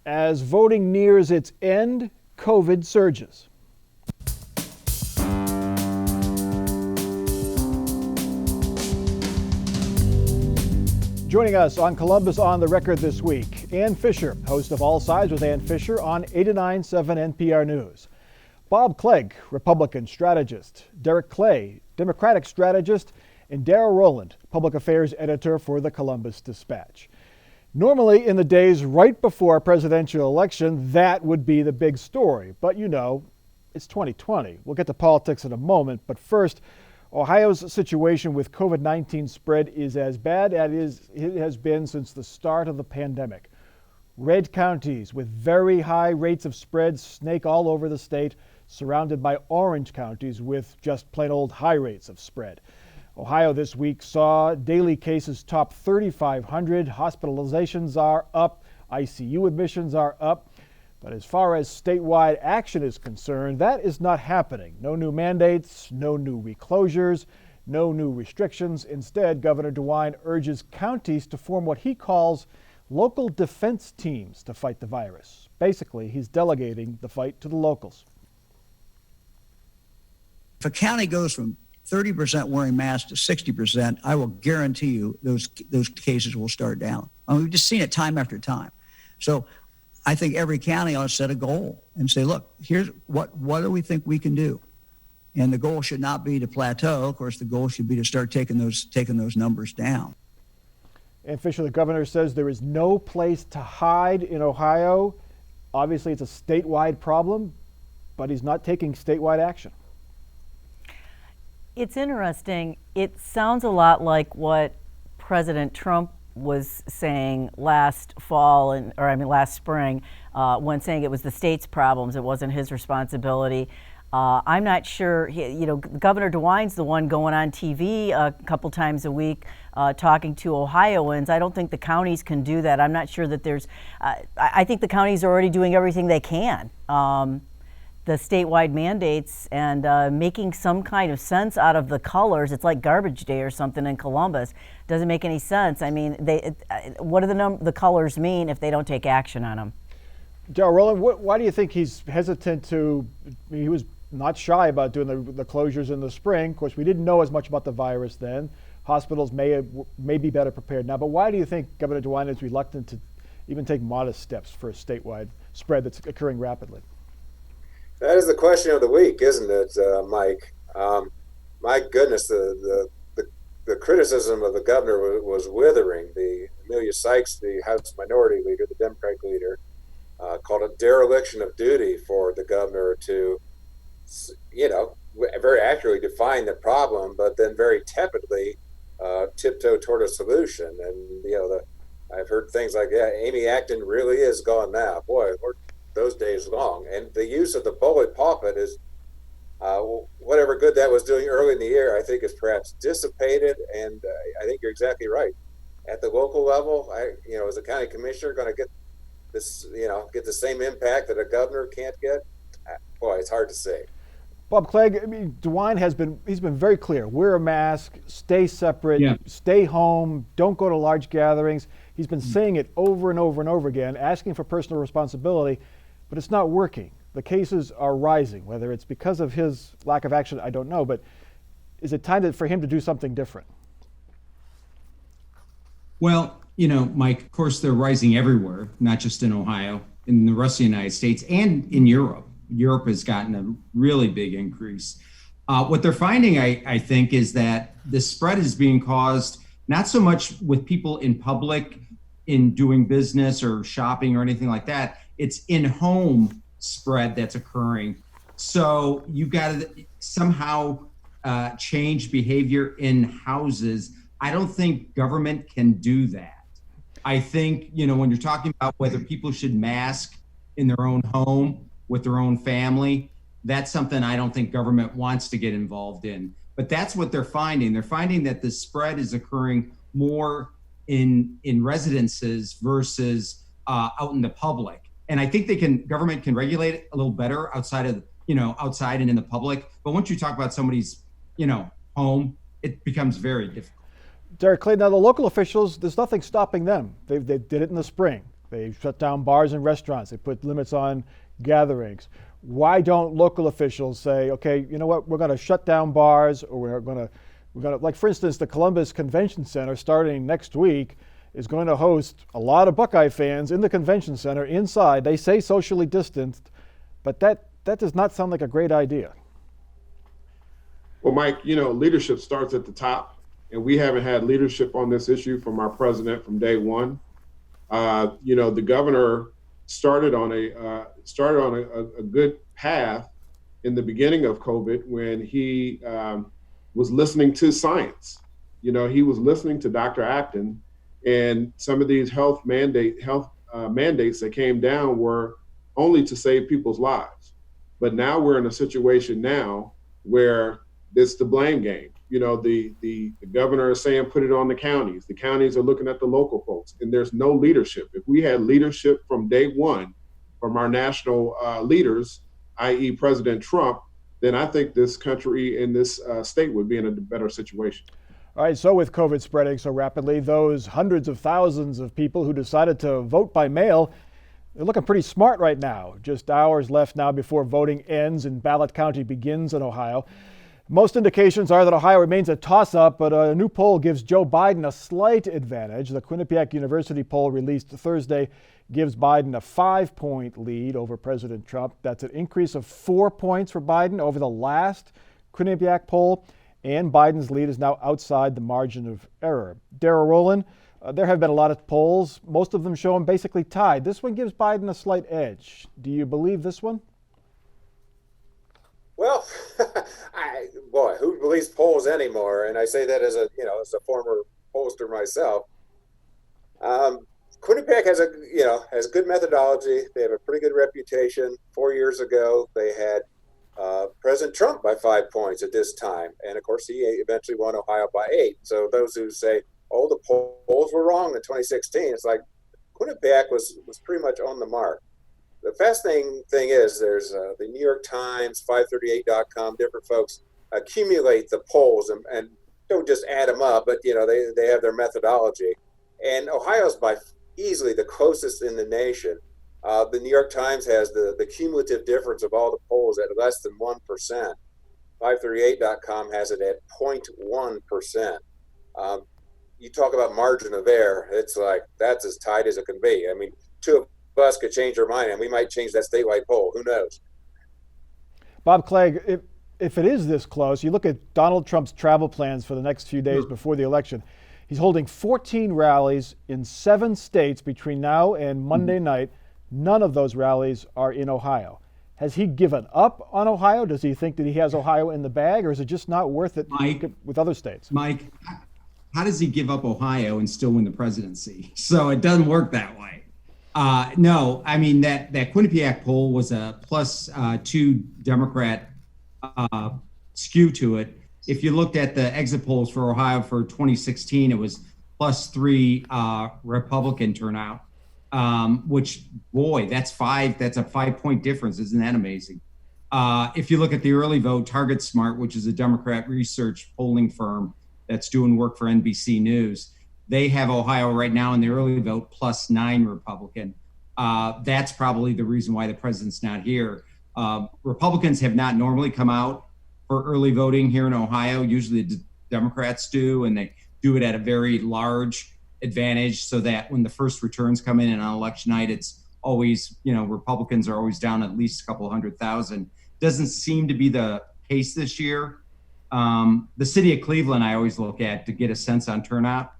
As voting nears its end, COVID surges. Joining us on Columbus on the Record this week, Ann Fisher, host of All Sides with Ann Fisher on 89.7 NPR News. Bob Clegg, Republican strategist. Derek Clay, Democratic strategist. And Darrell Rowland, public affairs editor for the Columbus Dispatch. Normally, in the days right before a presidential election, that would be the big story. But you know, it's 2020. We'll get to politics in a moment. But first, Ohio's situation with COVID-19 spread is as bad as it has been since the start of the pandemic. Red counties with very high rates of spread snake all over the state, surrounded by orange counties with just plain old high rates of spread. Ohio this week saw daily cases top 3,500. Hospitalizations are up. ICU admissions are up. But as far as statewide action is concerned, that is not happening. No new mandates, no new reclosures, no new restrictions. Instead, Governor DeWine urges counties to form what he calls local defense teams to fight the virus. Basically, he's delegating the fight to the locals. If a county goes from 30% wearing masks to 60%, I will guarantee you those cases will start down. I mean, we've just seen it time after time. So I think every county ought to set a goal and say, look, here's what do we think we can do? And the goal should not be to plateau. Of course, the goal should be to start taking those numbers down. And Fisher, the governor, says there is no place to hide in Ohio. Obviously, it's a statewide problem, but he's not taking statewide action. It's interesting. It sounds a lot like what President Trump was saying last spring, when saying it was the state's problems, it wasn't his responsibility. I'm not sure, Governor DeWine's the one going on TV a couple times a week talking to Ohioans. I don't think the counties can do that. I'm not sure that I think the counties are already doing everything they can. The statewide mandates and making some kind of sense out of the colors. It's like garbage day or something in Columbus. Doesn't make any sense. I mean, what do the colors mean if they don't take action on them? Darrell Rowland, why do you think he's hesitant to? He was not shy about doing the closures in the spring. Of course, we didn't know as much about the virus then. Hospitals may be better prepared now. But why do you think Governor DeWine is reluctant to even take modest steps for a statewide spread that's occurring rapidly? That is the question of the week, isn't it, Mike? My goodness, the criticism of the governor was withering. Amelia Sykes, the House Minority Leader, the Democratic leader, called a dereliction of duty for the governor to, very accurately define the problem, but then very tepidly tiptoe toward a solution. And I've heard things like, "Yeah, Amy Acton really is gone now." Boy, those days long. And the use of the bully pulpit is whatever good that was doing early in the year, I think is perhaps dissipated. And I think you're exactly right. At the local level, as a county commissioner, going to get this, get the same impact that a governor can't get. Boy, it's hard to say. Bob Clegg, DeWine he's been very clear. Wear a mask, stay separate, stay home, don't go to large gatherings. He's been saying it over and over and over again, asking for personal responsibility. But it's not working. The cases are rising. Whether it's because of his lack of action, I don't know. But is it time for him to do something different? Well, Mike, of course, they're rising everywhere, not just in Ohio, in the rest of the United States and in Europe. Europe has gotten a really big increase. What they're finding, I think, is that the spread is being caused not so much with people in public in doing business or shopping or anything like that. It's in-home spread that's occurring. So you've got to somehow change behavior in houses. I don't think government can do that. I think, when you're talking about whether people should mask in their own home with their own family, that's something I don't think government wants to get involved in. But that's what they're finding. They're finding that the spread is occurring more in residences versus out in the public. And I think government can regulate it a little better outside and in the public. But once you talk about somebody's, home, it becomes very difficult. Derek Clay, now the local officials, there's nothing stopping them. They did it in the spring. They shut down bars and restaurants. They put limits on gatherings. Why don't local officials say, okay, you know what, we're going to shut down bars, or we're going to, like for instance, the Columbus Convention Center starting next week is going to host a lot of Buckeye fans in the convention center inside. They say socially distanced, but that does not sound like a great idea. Well, Mike, leadership starts at the top, and we haven't had leadership on this issue from our president from day one. The governor started on a good path in the beginning of COVID when he was listening to science. He was listening to Dr. Acton, and some of these health mandates that came down were only to save people's lives. But now we're in a situation now where it's the blame game. The governor is saying put it on the counties. The counties are looking at the local folks, and there's no leadership. If we had leadership from day one from our national leaders, i.e. President Trump, then I think this country and this state would be in a better situation. All right, so with COVID spreading so rapidly, those hundreds of thousands of people who decided to vote by mail, they're looking pretty smart right now. Just hours left now before voting ends and ballot counting begins in Ohio. Most indications are that Ohio remains a toss-up, but a new poll gives Joe Biden a slight advantage. The Quinnipiac University poll released Thursday gives Biden a 5-point lead over President Trump. That's an increase of 4 points for Biden over the last Quinnipiac poll, and Biden's lead is now outside the margin of error. Darrell Rowland, there have been a lot of polls. Most of them show him basically tied. This one gives Biden a slight edge. Do you believe this one? Well, who believes polls anymore? And I say that as a former pollster myself. Quinnipiac has good methodology. They have a pretty good reputation. 4 years ago, they had President Trump by 5 points at this time, and of course, he eventually won Ohio by 8. So those who say, "Oh, the polls were wrong in 2016," it's like Quinnipiac was pretty much on the mark. The fascinating thing is there's the New York Times, 538.com, different folks accumulate the polls and don't just add them up, but they have their methodology. And Ohio's by easily the closest in the nation. The New York Times has the cumulative difference of all the polls at less than 1%. 538.com has it at 0.1%. You talk about margin of error. It's like that's as tight as it can be. I mean, two of us could change our mind, and we might change that statewide poll. Who knows? Bob Clegg, if it is this close, you look at Donald Trump's travel plans for the next few days before the election. He's holding 14 rallies in 7 states between now and Monday night. None of those rallies are in Ohio. Has he given up on Ohio? Does he think that he has Ohio in the bag, or is it just not worth it with other states? Mike, how does he give up Ohio and still win the presidency? So it doesn't work that way. No, I mean, that Quinnipiac poll was a +2 Democrat skew to it. If you looked at the exit polls for Ohio for 2016, it was +3 Republican turnout, which, boy, that's a 5-point difference. Isn't that amazing? If you look at the early vote, Target Smart, which is a Democrat research polling firm that's doing work for NBC News, they have Ohio right now in the early vote +9 Republican. That's probably the reason why the president's not here. Republicans have not normally come out for early voting here in Ohio. Usually the Democrats do, and they do it at a very large advantage so that when the first returns come in on election night, it's always, Republicans are always down at least a couple 100,000. Doesn't seem to be the case this year. The city of Cleveland, I always look at to get a sense on turnout.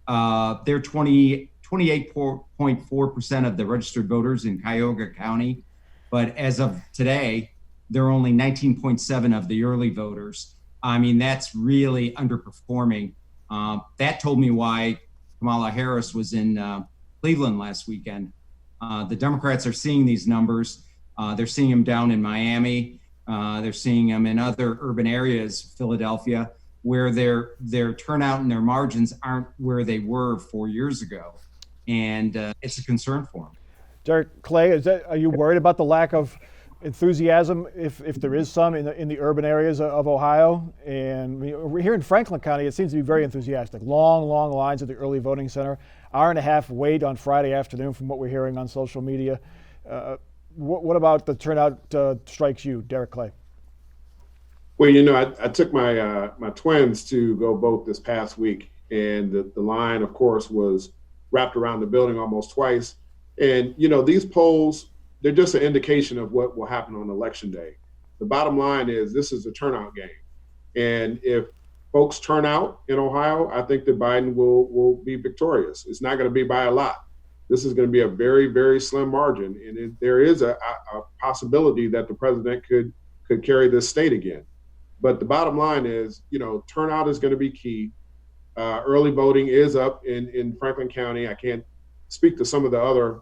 They're 28.4% of the registered voters in Cuyahoga County. But as of today, they're only 19.7 of the early voters. I mean, that's really underperforming. That told me why Kamala Harris was in Cleveland last weekend. The Democrats are seeing these numbers. They're seeing them down in Miami. They're seeing them in other urban areas, Philadelphia, where their turnout and their margins aren't where they were 4 years ago. And it's a concern for them. Derek Clay, are you worried about the lack of enthusiasm, if there is some in the urban areas of Ohio? And here in Franklin County, it seems to be very enthusiastic. Long lines at the early voting center. hour and a half wait on Friday afternoon from what we're hearing on social media. What about the turnout strikes you, Derek Clay? Well, I took my twins to go vote this past week, and the line, of course, was wrapped around the building almost twice. And, these polls, they're just an indication of what will happen on election day. The bottom line is this is a turnout game. And if folks turn out in Ohio, I think that Biden will be victorious. It's not going to be by a lot. This is going to be a very, very slim margin. And there is a possibility that the president could carry this state again. But the bottom line is, turnout is going to be key. Early voting is up in Franklin County. I can't speak to some of the other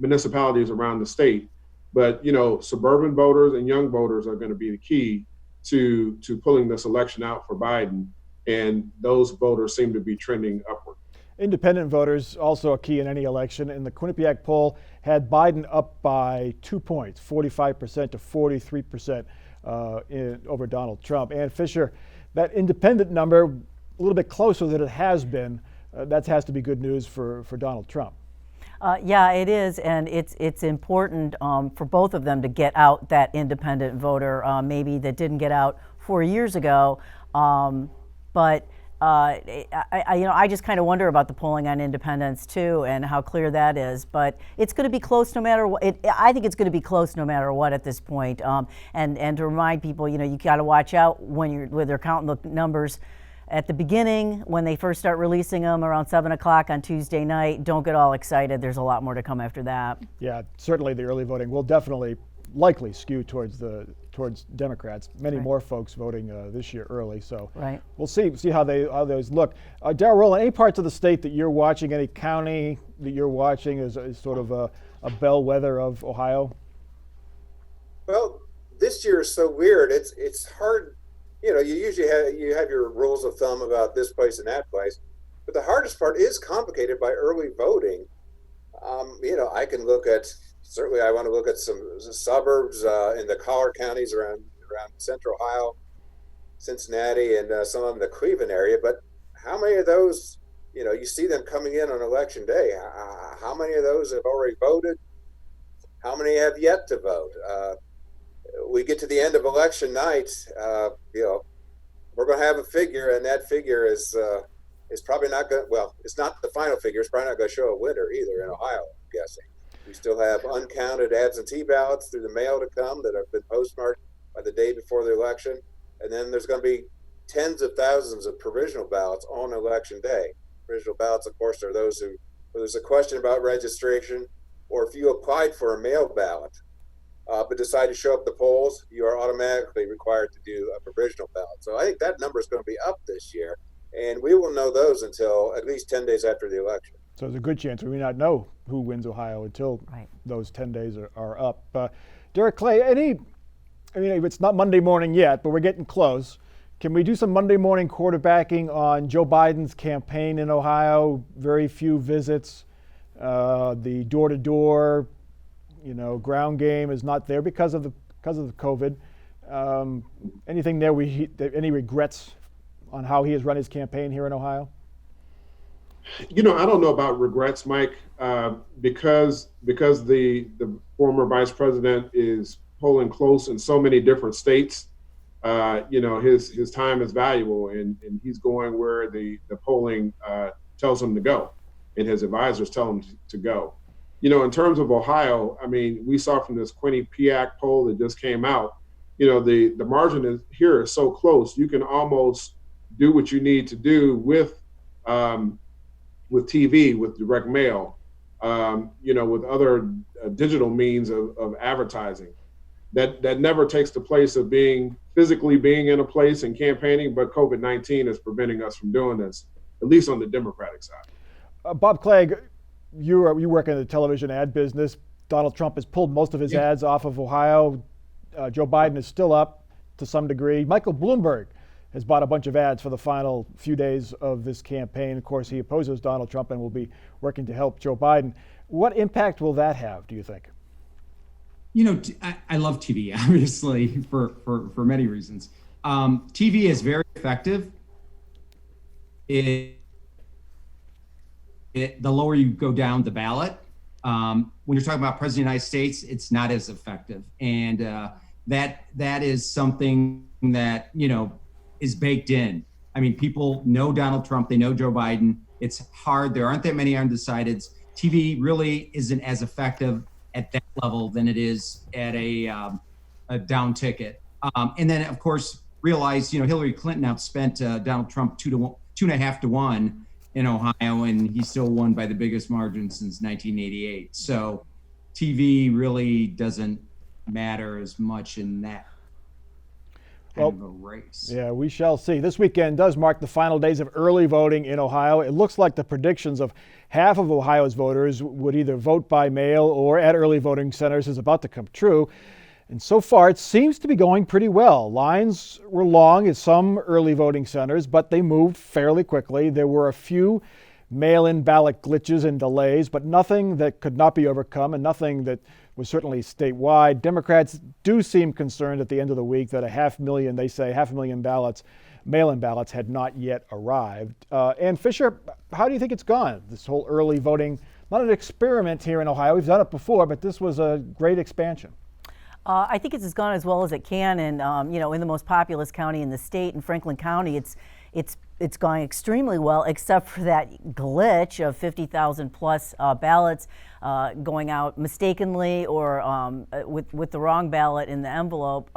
municipalities around the state, but suburban voters and young voters are going to be the key to pulling this election out for Biden, and those voters seem to be trending upward. Independent voters also a key in any election, and the Quinnipiac poll had Biden up by 2 points, 45% to 43% over Donald Trump. Ann Fisher, that independent number a little bit closer than it has been. That has to be good news for Donald Trump. Yeah, it is, and it's important for both of them to get out that independent voter, maybe that didn't get out 4 years ago. But I just kind of wonder about the polling on independents too, and how clear that is. But it's going to be close no matter what. I think it's going to be close no matter what at this point. And to remind people, you got to watch out when they're counting the numbers. At the beginning, when they first start releasing them around 7 o'clock on Tuesday night, don't get all excited. There's a lot more to come after that. Yeah, certainly the early voting will likely skew towards Democrats. Many more folks voting this year early, so right. We'll see how those look. Darrell Rowland, any parts of the state that you're watching, any county that you're watching is sort of a bellwether of Ohio? Well, this year is so weird. It's hard. You usually have your rules of thumb about this place and that place, but the hardest part is complicated by early voting. I can certainly I want to look at some suburbs in the collar counties around central Ohio, Cincinnati, and some of them in the Cleveland area. But how many of those, you see them coming in on election day? How many of those have already voted? How many have yet to vote? We get to the end of election night, we're going to have a figure, and that figure is probably not going. Well, it's not the final figure. It's probably not going to show a winner either in Ohio, I'm guessing. We still have uncounted absentee ballots through the mail to come that have been postmarked by the day before the election, and then there's going to be tens of thousands of provisional ballots on election day. Provisional ballots, of course, are those where there's a question about registration, or if you applied for a mail ballot. But decide to show up at the polls, you are automatically required to do a provisional ballot. So I think that number is going to be up this year, and we will know those until at least 10 days after the election. So there's a good chance we may not know who wins Ohio until those 10 days are up. Derek Clay, it's not Monday morning yet, but we're getting close. Can we do some Monday morning quarterbacking on Joe Biden's campaign in Ohio? Very few visits, the door-to-door, ground game is not there because of the COVID. Anything there? Any regrets on how he has run his campaign here in Ohio? I don't know about regrets, Mike, because the former vice president is polling close in so many different states. His time is valuable, and he's going where the polling tells him to go, and his advisors tell him to go. In terms of Ohio, we saw from this Quinnipiac poll that just came out, the margin here is so close, you can almost do what you need to do with TV, with direct mail, with other digital means of advertising. That never takes the place of physically being in a place and campaigning, but COVID-19 is preventing us from doing this, at least on the Democratic side. Bob Clegg, you work in the television ad business. Donald Trump has pulled most of his ads off of Ohio. Joe Biden is still up to some degree. Michael Bloomberg has bought a bunch of ads for the final few days of this campaign. Of course, he opposes Donald Trump and will be working to help Joe Biden. What impact will that have, do you think? I love TV, obviously, for many reasons. TV is very effective in the lower you go down the ballot. When you're talking about President of the United States, it's not as effective. And that is something that, is baked in. I mean, people know Donald Trump, they know Joe Biden. It's hard. There aren't that many undecideds. TV really isn't as effective at that level than it is at a down ticket. And then, of course, realize, Hillary Clinton outspent Donald Trump 2.5 to 1 in Ohio, and he still won by the biggest margin since 1988. So TV really doesn't matter as much in that kind of a race. Yeah, we shall see. This weekend does mark the final days of early voting in Ohio. It looks like the predictions of half of Ohio's voters would either vote by mail or at early voting centers is about to come true. And so far, it seems to be going pretty well. Lines were long at some early voting centers, but they moved fairly quickly. There were a few mail-in ballot glitches and delays, but nothing that could not be overcome and nothing that was certainly statewide. Democrats do seem concerned at the end of the week that 500,000 ballots, mail-in ballots, had not yet arrived. Ann Fisher, how do you think it's gone, this whole early voting? Not an experiment here in Ohio. We've done it before, but this was a great expansion. I think it's gone as well as it can, and in the most populous county in the state, in Franklin County, it's going extremely well, except for that glitch of 50,000 plus ballots going out mistakenly or with the wrong ballot in the envelope.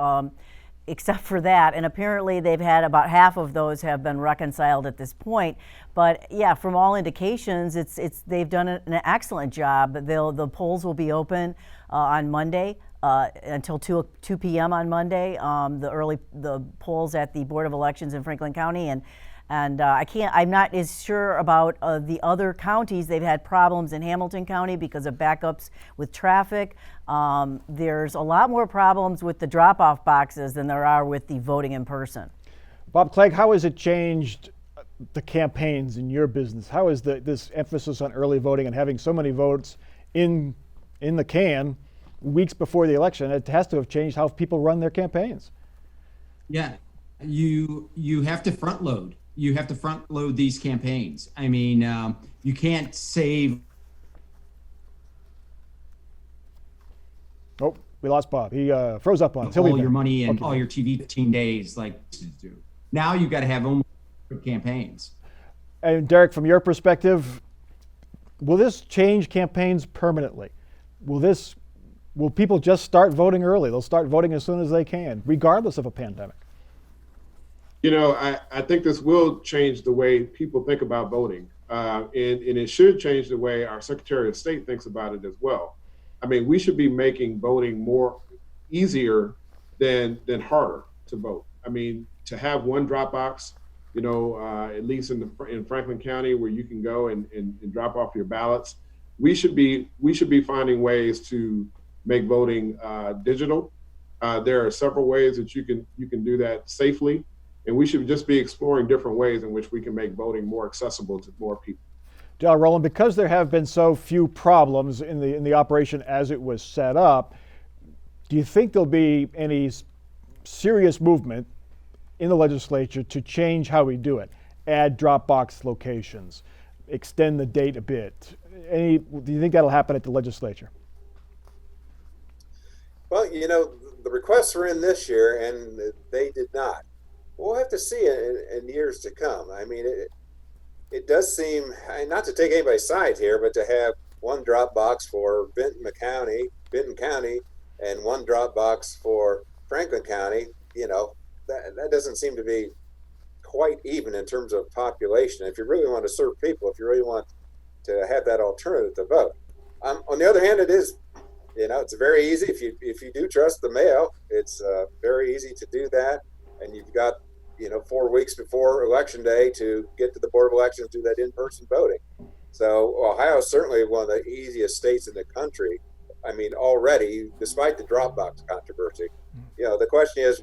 Except for that, and apparently they've had about half of those have been reconciled at this point. But yeah, from all indications, they've done an excellent job. The polls will be open on Monday. Until 2 p.m. on Monday, the polls at the Board of Elections in Franklin County, and I'm not as sure about the other counties. They've had problems in Hamilton County because of backups with traffic. There's a lot more problems with the drop-off boxes than there are with the voting in person. Bob Clegg, how has it changed the campaigns in your business? How is this emphasis on early voting and having so many votes in the can weeks before the election? It has to have changed how people run their campaigns. Yeah, you have to front load. You have to front load these campaigns. I mean, you can't save. Oh, we lost Bob. He froze up on us. All your money and all your TV 15 days like to do. Now you've got to have almost campaigns. And Derek, from your perspective, will this change campaigns permanently? Will people just start voting early? They'll start voting as soon as they can, regardless of a pandemic. I think this will change the way people think about voting. And it should change the way our Secretary of State thinks about it as well. I mean, we should be making voting more easier than harder to vote. I mean, to have one drop box, at least in Franklin County, where you can go and drop off your ballots. We should be finding ways to make voting digital. There are several ways that you can do that safely, and we should just be exploring different ways in which we can make voting more accessible to more people. Dale Rowland, because there have been so few problems in the operation as it was set up, do you think there'll be any serious movement in the legislature to change how we do it? Add drop box locations, extend the date a bit. Do you think that'll happen at the legislature? Well, the requests were in this year, and they did not. We'll have to see in years to come. I mean, it does seem, not to take anybody's side here, but to have one drop box for Benton County, and one drop box for Franklin County, that doesn't seem to be quite even in terms of population. If you really want to serve people, if you really want to have that alternative to vote. On the other hand, it is, it's very easy if you do trust the mail. It's very easy to do that, and you've got 4 weeks before Election Day to get to the Board of Elections, do that in-person voting. So Ohio is certainly one of the easiest states in the country. I mean, already, despite the drop box controversy, the question is,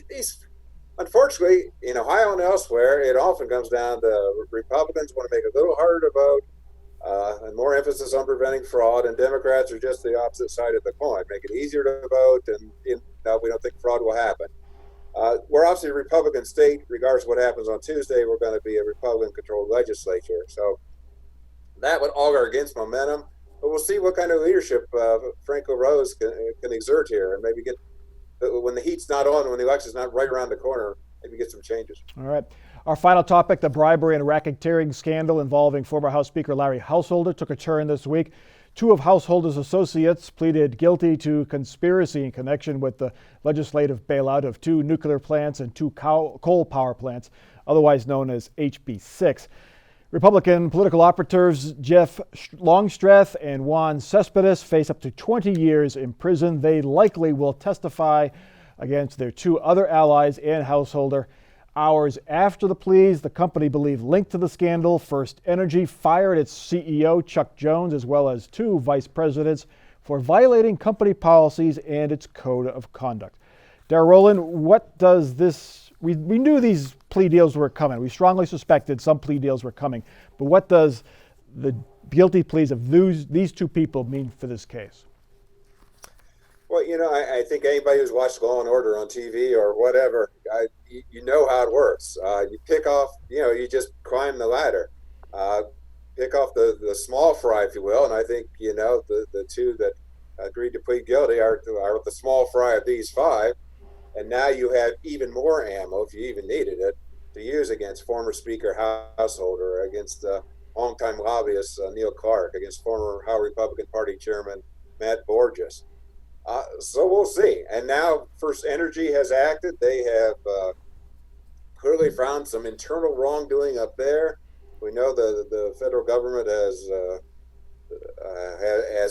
these, unfortunately, in Ohio and elsewhere, it often comes down to Republicans want to make it a little harder to vote, and more emphasis on preventing fraud, and Democrats are just the opposite side of the coin, make it easier to vote, and we don't think fraud will happen. We're obviously a Republican state. Regardless of what happens on Tuesday, we're going to be a Republican-controlled legislature. So that would augur against momentum. But we'll see what kind of leadership Franco Rose can exert here, and maybe get when the heat's not on, when the election's not right around the corner, maybe get some changes. All right. Our final topic, the bribery and racketeering scandal involving former House Speaker Larry Householder, took a turn this week. Two of Householder's associates pleaded guilty to conspiracy in connection with the legislative bailout of 2 nuclear plants and 2 coal power plants, otherwise known as HB6. Republican political operatives Jeff Longstreth and Juan Cespedes face up to 20 years in prison. They likely will testify against their 2 other allies and Householder. Hours after the pleas, the company believed linked to the scandal, First Energy fired its CEO, Chuck Jones, as well as 2 vice presidents for violating company policies and its code of conduct. Dara Rowland, what does this, we knew these plea deals were coming. We strongly suspected some plea deals were coming. But what does the guilty pleas of these 2 people mean for this case? Well, I think anybody who's watched Law and Order on TV or whatever, you know how it works. You pick off, you just climb the ladder, pick off the small fry, if you will. And I think, the 2 that agreed to plead guilty are the small fry of these 5. And now you have even more ammo, if you even needed it, to use against former Speaker Householder, against longtime lobbyist Neil Clark, against former House Republican Party Chairman Matt Borges. So we'll see. And now First Energy has acted. They have clearly found some internal wrongdoing up there. We know the federal government has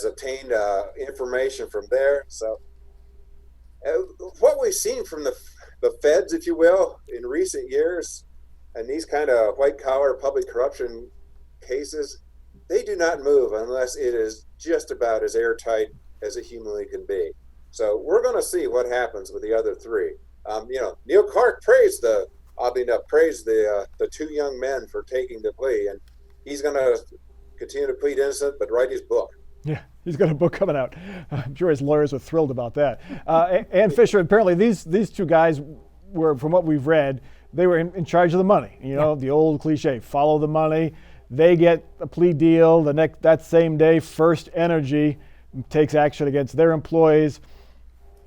obtained information from there. So what we've seen from the feds, if you will, in recent years, and these kind of white-collar public corruption cases, they do not move unless it is just about as airtight as it humanly can be. So we're going to see what happens with the other 3. Neil Clark praised the 2 young men for taking the plea, and he's going to continue to plead innocent, but write his book. Yeah, he's got a book coming out. I'm sure his lawyers are thrilled about that. Ann Fisher, apparently these 2 guys were, from what we've read, they were in charge of the money. The old cliche, follow the money. They get a plea deal. That same day, First Energy takes action against their employees.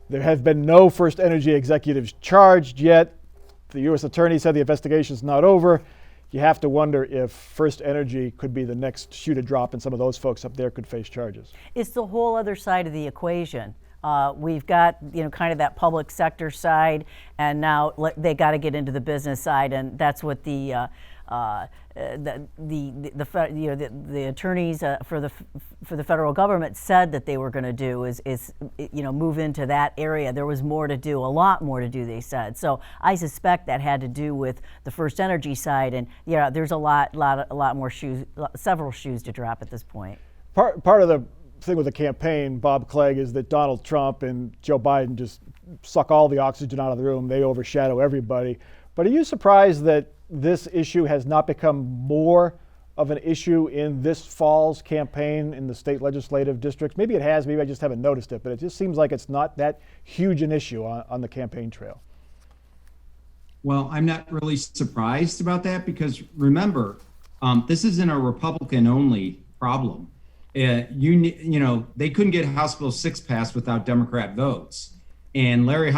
There have been no First Energy executives charged yet. The U.S. Attorney said the investigation's not over. You have to wonder if First Energy could be the next shoe to drop, and some of those folks up there could face charges. It's the whole other side of the equation. We've got, kind of that public sector side, and now they got to get into the business side, and that's what the attorneys for the federal government said that they were going to do is move into that area. There was more to do, a lot more to do, they said. So I suspect that had to do with the First Energy side, and there's a lot more shoes, several shoes to drop at this point. Part of the thing with the campaign, Bob Clegg, is that Donald Trump and Joe Biden just suck all the oxygen out of the room. They overshadow everybody. But are you surprised that this issue has not become more of an issue in this fall's campaign in the state legislative districts? Maybe it has, maybe I just haven't noticed it, but it just seems like it's not that huge an issue on the campaign trail. Well, I'm not really surprised about that because remember, this isn't a Republican-only problem. They couldn't get House Bill 6 passed without Democrat votes, and Larry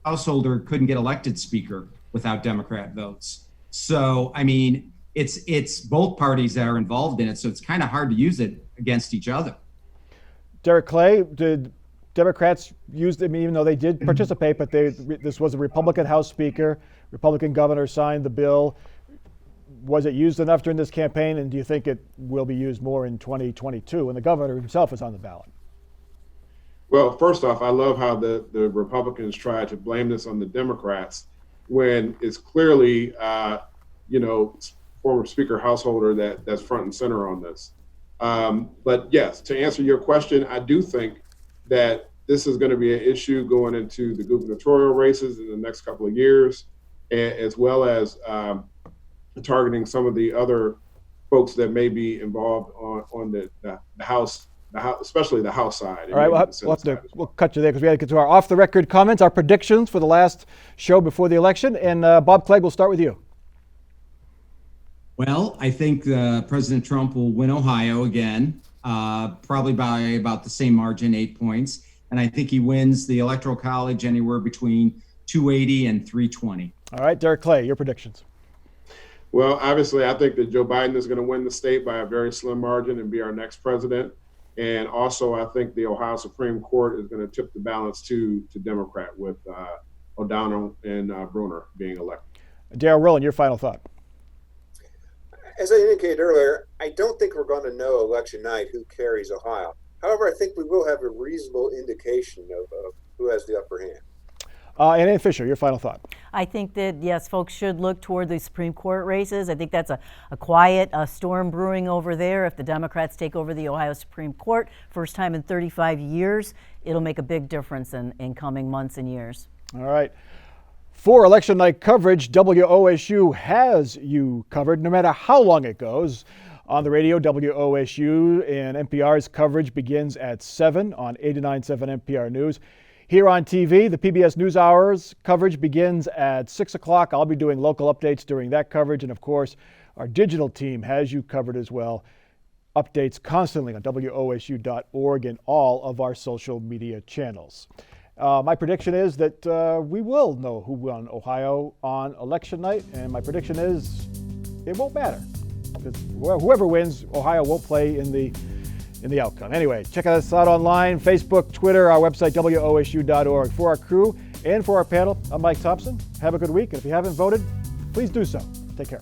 Householder couldn't get elected Speaker without Democrat votes. So, I mean, it's both parties that are involved in it, so it's kind of hard to use it against each other. Derek Clay, did Democrats use them even though they did participate, but this was a Republican House Speaker, Republican governor signed the bill. Was it used enough during this campaign, and do you think it will be used more in 2022 when the governor himself is on the ballot? Well, first off, I love how the Republicans try to blame this on the Democrats when it's clearly, former Speaker Householder that's front and center on this. But yes, to answer your question, I do think that this is going to be an issue going into the gubernatorial races in the next couple of years, as well as targeting some of the other folks that may be involved on the House, especially the House side. All right, we'll cut you there because we got to get to our off-the-record comments, our predictions for the last show before the election. And Bob Clegg, we'll start with you. Well, I think President Trump will win Ohio again, probably by about the same margin, 8 points. And I think he wins the Electoral College anywhere between 280 and 320. All right, Derek Clay, your predictions. Well, obviously, I think that Joe Biden is going to win the state by a very slim margin and be our next president. And also, I think the Ohio Supreme Court is going to tip the balance to Democrat with O'Donnell and Brunner being elected. Darrell Rowland, your final thought. As I indicated earlier, I don't think we're going to know election night who carries Ohio. However, I think we will have a reasonable indication of who has the upper hand. And Ann Fisher, your final thought. I think that, yes, folks should look toward the Supreme Court races. I think that's a quiet storm brewing over there. If the Democrats take over the Ohio Supreme Court, first time in 35 years, it'll make a big difference in coming months and years. All right. For election night coverage, WOSU has you covered no matter how long it goes. On the radio, WOSU and NPR's coverage begins at 7 on 89.7 NPR News. Here on TV, the PBS NewsHour's coverage begins at 6 o'clock. I'll be doing local updates during that coverage. And of course, our digital team has you covered as well. Updates constantly on WOSU.org and all of our social media channels. My prediction is that we will know who won Ohio on election night. And my prediction is it won't matter. Because whoever wins, Ohio won't play in the outcome. Anyway, check us out online, Facebook, Twitter, our website, WOSU.org. For our crew and for our panel, I'm Mike Thompson. Have a good week. And if you haven't voted, please do so. Take care.